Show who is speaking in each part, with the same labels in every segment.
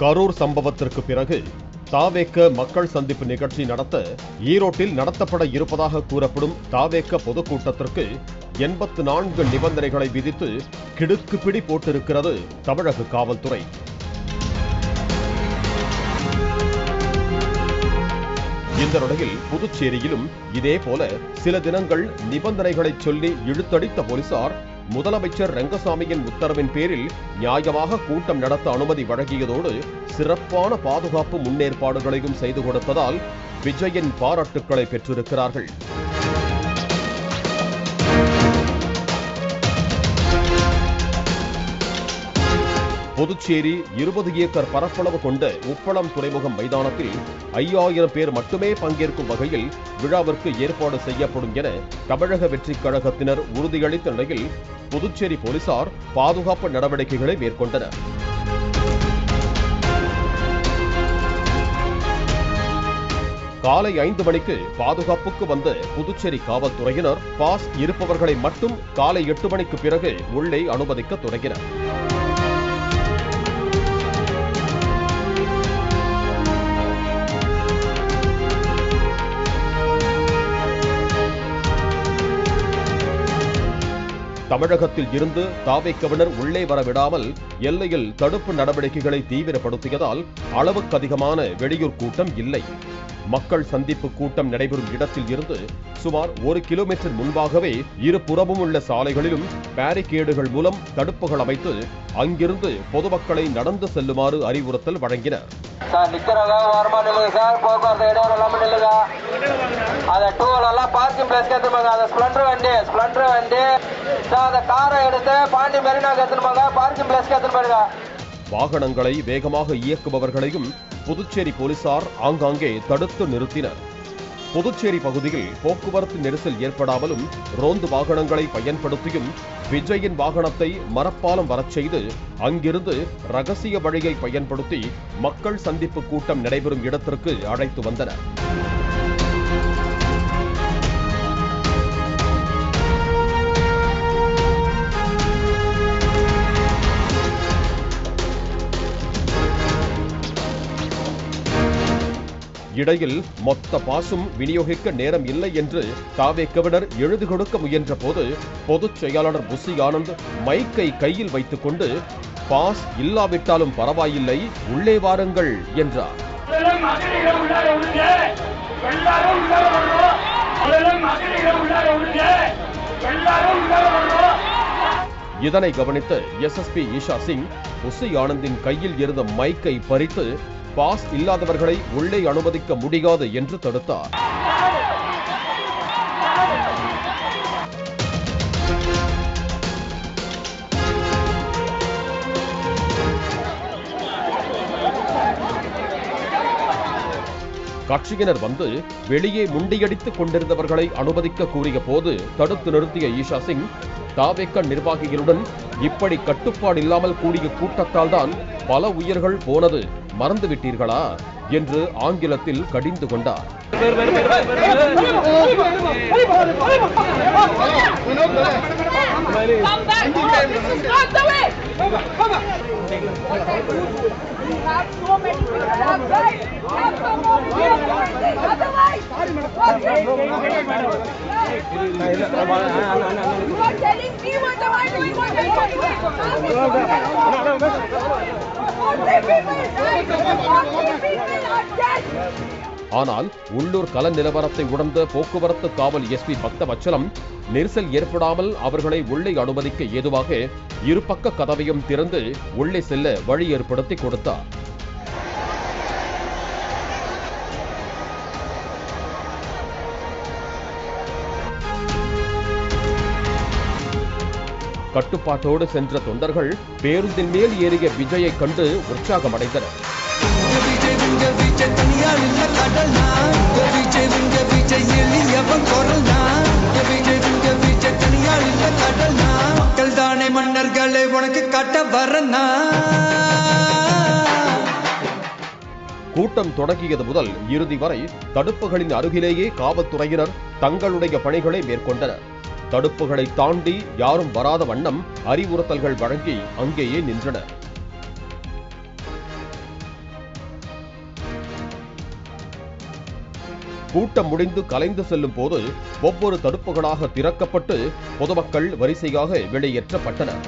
Speaker 1: கரூர் சம்பவத்திற்கு பிறகு தாவேக மக்கள் சந்திப்பு நிகழ்ச்சி நடத்த ஈரோட்டில் நடத்தப்பட இருப்பதாக கூறப்படும் தாவேக பொதுக்கூட்டத்திற்கு 84 நிபந்தனைகளை விதித்து கிடுக்குப்பிடி போட்டிருக்கிறது தமிழக காவல்துறை. இந்த நிலையில் புதுச்சேரியிலும் இதேபோல சில தினங்கள் நிபந்தனைகளை சொல்லி இழுத்தடித்த போலீசார் முதலமைச்சர் ரங்கசாமியின் உத்தரவின் பேரில் நியாயமாக கூட்டம் நடத்த அனுமதி வழங்கியதோடு சிறப்பான பாதுகாப்பு முன்னேற்பாடுகளையும் செய்து கொடுத்ததால் விஜயின் பாராட்டுக்களை பெற்றிருக்கிறார்கள். புதுச்சேரி 20 ஏக்கர் பரப்பளவு கொண்ட உப்பளம் துறைமுகம் மைதானத்தில் 5000 பேர் மட்டுமே பங்கேற்கும் வகையில் விழாவிற்கு ஏற்பாடு செய்யப்படும் என தமிழக வெற்றிக் கழகத்தினர் உறுதியளித்த நிலையில் புதுச்சேரி போலீசார் பாதுகாப்பு நடவடிக்கைகளை மேற்கொண்டனர். காலை 5 மணிக்கு பாதுகாப்புக்கு வந்த புதுச்சேரி காவல்துறையினர் பாஸ் இருப்பவர்களை மட்டும் காலை 8 மணிக்கு பிறகு உள்ளே அனுமதிக்க தொடங்கினர். தமிழகத்தில் இருந்து தாவேக்கவினர் உள்ளே வரவிடாமல் எல்லையில் தடுப்பு நடவடிக்கைகளை தீவிரப்படுத்தியதால் அளவுக்கு அதிகமான வெளியூர் கூட்டம் இல்லை. மக்கள் சந்திப்பு கூட்டம் நடைபெறும் இடத்தில் இருந்து சுமார் 1 கிலோமீட்டர் முன்பாகவே இருபுறமும் உள்ள சாலைகளிலும் பேரிகேடுகள் மூலம் தடுப்புகள் அமைத்து அங்கிருந்து பொதுமக்களை நடந்து செல்லுமாறு அறிவுறுத்தல் வழங்கினர். வாகனங்களை வேகமாக இயக்குபவர்களையும் புதுச்சேரி போலீசார் ஆங்காங்கே தடுத்து நிறுத்தினர். புதுச்சேரி பகுதியில் போக்குவரத்து நெரிசல் ஏற்படாமலும் ரோந்து வாகனங்களை பயன்படுத்தியும் விஜயின் வாகனத்தை மரப்பாலம் வரச் செய்து அங்கிருந்து ரகசிய வழியை பயன்படுத்தி மக்கள் சந்திப்பு கூட்டம் நடைபெறும் இடத்திற்கு அழைத்து வந்தனர். இடையில் மொத்த பாசும் விநியோகிக்க நேரம் இல்லை என்று தாவேக்கவினர் எழுதி கொடுக்க முயன்ற போது பொதுச் செயலாளர் புசி ஆனந்த் மைக்கை கையில் வைத்துக் கொண்டு பாஸ் இல்லாவிட்டாலும் பரவாயில்லை, உள்ளே வாருங்கள் என்றார். இதனை கவனித்த எஸ்எஸ்பி ஈஷா சிங் புசி ஆனந்தின் கையில் இருந்த மைக்கை பறித்து பாஸ் இல்லாதவர்களை உள்ளே அனுமதிக்க முடியாது என்று தடுத்தார். கட்சியினர் வந்து வெளியே முண்டியடித்துக் கொண்டிருந்தவர்களை அனுமதிக்க கூறிய போது தடுத்து நிறுத்திய ஈஷா சிங் தாவேக நிர்வாகிகளுடன் இப்படி கட்டுப்பாடு இல்லாமல் கூடிய கூட்டத்தால் தான் பல உயிர்கள் போனது மறந்துவிட்டீர்களா என்று ஆங்கிலத்தில் கடிந்து கொண்டார். ஆனால் உள்ளூர் கள நிலவரத்தை உணர்ந்த போக்குவரத்து காவல் எஸ்பி பக்தவச்சலம் நெரிசல் ஏற்படாமல் அவர்களை உள்ளே அனுமதிக்க ஏதுவாக இருபக்க கதவையும் திறந்து உள்ளே செல்ல வழி ஏற்படுத்தி கொடுத்தார். கட்டுப்பாட்டோடு சென்ற தொண்டர்கள் பேருந்தின் மேல் ஏறிய விஜயை கண்டு உற்சாகமடைந்தனர். மன்னர்களை உனக்கு கட்ட வரனா. கூட்டம் தொடங்கியது முதல் இறுதி வரை தடுப்புகளின் அருகிலேயே காவல்துறையினர் தங்களுடைய பணிகளை மேற்கொண்டனர். தடுப்புகளை தாண்டி யாரும் வராத வண்ணம் அறிவுறுத்தல்கள் வழங்கி அங்கேயே நின்றனர். கூட்டம் முடிந்து கலைந்து செல்லும் போது ஒவ்வொரு தடுப்புகளாக திறக்கப்பட்டு பொதுமக்கள் வரிசையாக வெளியேற்றப்பட்டனர்.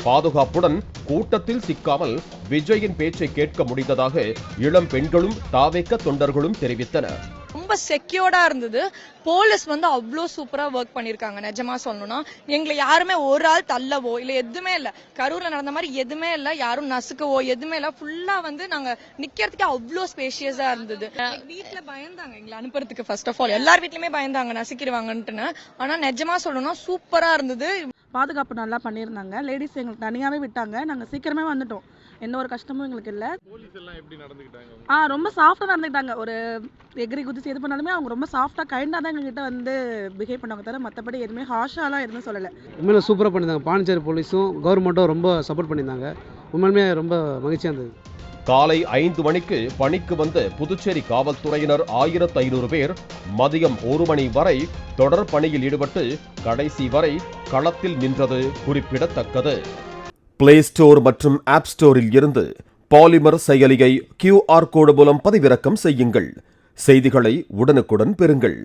Speaker 1: பாதுகாப்புடன் கூட்டத்தில் சிக்காமல் விஜயின் பேச்சை கேட்க முடிந்ததாக இளம் பெண்களும் தாவேக தொண்டர்களும் தெரிவித்தனர்.
Speaker 2: ரொம்ப செக்யூர்டா இருந்தது. போலீஸ் அவ்வளோ சூப்பரா ஒர்க் பண்ணிருக்காங்க. நிஜமா சொல்லணும்னா எங்களை யாருமே ஒரு ஆள் தள்ளவோ இல்ல எதுவுமே இல்ல. கரூர்ல நடந்த மாதிரி எதுவுமே இல்ல. யாரும் நசுக்கவோ எதுவுமே இல்ல. ஃபுல்லா நாங்க நிக்கிறதுக்கு அவ்வளோ ஸ்பேஷியஸா இருந்தது. வீட்டுல பயந்தாங்க எங்களை அனுப்புறதுக்கு. ஃபர்ஸ்ட் ஆஃப் ஆல் எல்லார் வீட்லயுமே பயந்தாங்க நசுக்கிடுவாங்கன்னு. ஆனா நிஜமா சொல்லணும்னா சூப்பரா இருந்தது.
Speaker 3: பாதுகாப்பு நல்லா பண்ணியிருந்தாங்க. லேடிஸ் எங்களுக்கு தனியாவே விட்டாங்க. நாங்க சீக்கிரமே வந்துட்டோம். எந்த ஒரு கஷ்டமும் எங்களுக்கு இல்ல.
Speaker 4: போலீஸ் எல்லாம் எப்படி நடந்துக்கிட்டாங்க?
Speaker 3: ரொம்ப சாஃப்டா நடந்துக்கிட்டாங்க. ஒரு எகிரி குதிச்சு எது பண்ணாலுமே அவங்க ரொம்ப சாஃப்டா கைண்டா தான் எங்ககிட்ட பிஹேவ் பண்ணாங்க. தவிர மற்றபடி எதுவுமே ஹார்ஷாலாம் எதுவுமே சொல்லலை.
Speaker 5: உண்மையில சூப்பராக பண்ணியிருந்தாங்க. பாண்டிச்சேரி போலீஸும் கவர்மெண்ட்டும் ரொம்ப சப்போர்ட் பண்ணியிருந்தாங்க. உண்மையுமே ரொம்ப மகிழ்ச்சியாக இருந்தது.
Speaker 1: காலை 5 மணிக்கு பணிக்கு வந்த புதுச்சேரி காவல்துறையினர் 1500 பேர் மதியம் 1 மணி வரை தொடர் பணியில் ஈடுபட்டு கடைசி வரை களத்தில் நின்றது குறிப்பிடத்தக்கது. பிளே ஸ்டோர் மற்றும் ஆப் ஸ்டோரில் இருந்து பாலிமர் செயலியை QR கோடு மூலம் பதிவிறக்கம் செய்யுங்கள். செய்திகளை உடனுக்குடன் பெறுங்கள்.